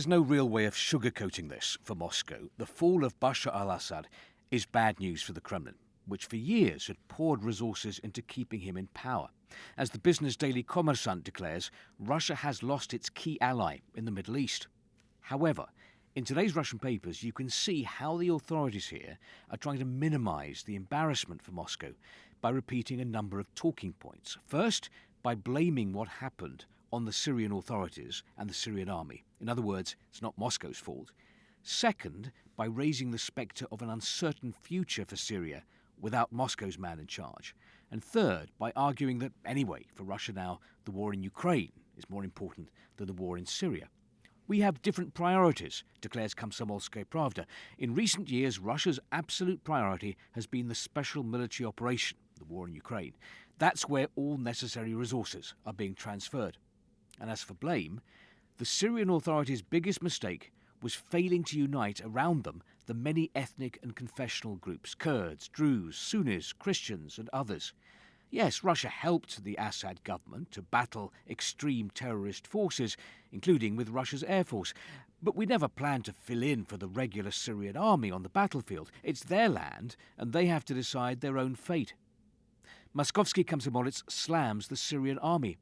There's no real way of sugarcoating this for Moscow. The fall of Bashar al-Assad is bad news for the Kremlin, which for years had poured resources into keeping him in power. As the business daily Kommersant declares, Russia has lost its key ally in the Middle East. However, in today's Russian papers, you can see how the authorities here are trying to minimise the embarrassment for Moscow by repeating a number of talking points. First, by blaming what happened on the Syrian authorities and the Syrian army. In other words, it's not Moscow's fault. Second, by raising the spectre of an uncertain future for Syria without Moscow's man in charge. And third, by arguing that, anyway, for Russia now, the war in Ukraine is more important than the war in Syria. We have different priorities, declares Komsomolskaya Pravda. In recent years, Russia's absolute priority has been the special military operation, the war in Ukraine. That's where all necessary resources are being transferred. And as for blame, the Syrian authorities' biggest mistake was failing to unite around them the many ethnic and confessional groups, Kurds, Druze, Sunnis, Christians and others. Yes, Russia helped the Assad government to battle extreme terrorist forces, including with Russia's Air Force. But we never planned to fill in for the regular Syrian army on the battlefield. It's their land, and they have to decide their own fate. Moskovsky Komsomolets slams the Syrian army.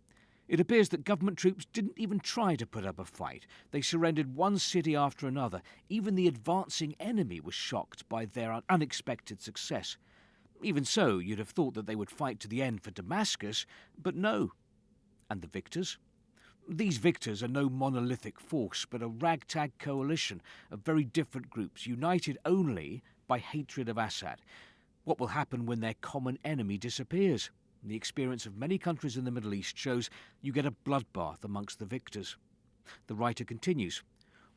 It appears that government troops didn't even try to put up a fight. They surrendered one city after another. Even the advancing enemy was shocked by their unexpected success. Even so, you'd have thought that they would fight to the end for Damascus, but no. And the victors? These victors are no monolithic force, but a ragtag coalition of very different groups, united only by hatred of Assad. What will happen when their common enemy disappears? The experience of many countries in the Middle East shows you get a bloodbath amongst the victors. The writer continues,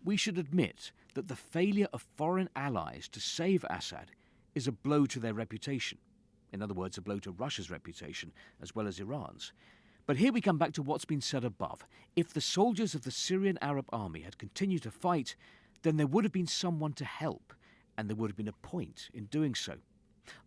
we should admit that the failure of foreign allies to save Assad is a blow to their reputation. In other words, a blow to Russia's reputation as well as Iran's. But here we come back to what's been said above. If the soldiers of the Syrian Arab army had continued to fight, then there would have been someone to help, and there would have been a point in doing so.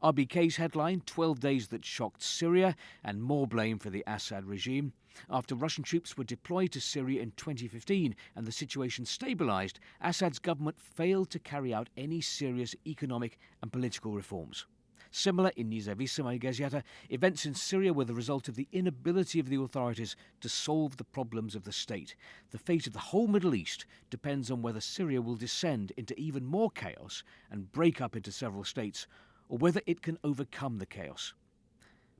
RBK's headline, 12 days that shocked Syria and more blame for the Assad regime. After Russian troops were deployed to Syria in 2015 and the situation stabilised, Assad's government failed to carry out any serious economic and political reforms. Similar in Nezavisimoy Gazeta, events in Syria were the result of the inability of the authorities to solve the problems of the state. The fate of the whole Middle East depends on whether Syria will descend into even more chaos and break up into several states, or whether it can overcome the chaos.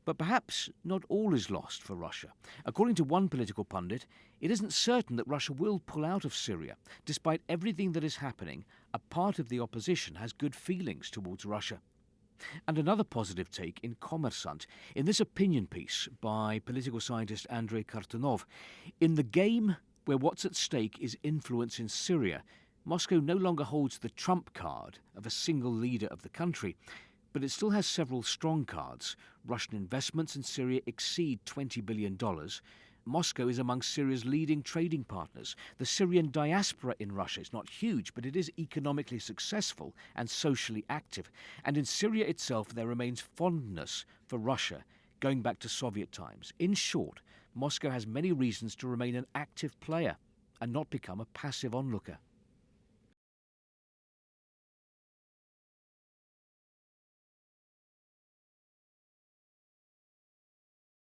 But perhaps not all is lost for Russia. According to one political pundit, it isn't certain that Russia will pull out of Syria. Despite everything that is happening, a part of the opposition has good feelings towards Russia. And another positive take in Kommersant, in this opinion piece by political scientist Andrei Kartunov, in the game where what's at stake is influence in Syria, Moscow no longer holds the trump card of a single leader of the country, but it still has several strong cards. Russian investments in Syria exceed $20 billion. Moscow is among Syria's leading trading partners. The Syrian diaspora in Russia is not huge, but it is economically successful and socially active. And in Syria itself, there remains fondness for Russia, going back to Soviet times. In short, Moscow has many reasons to remain an active player and not become a passive onlooker.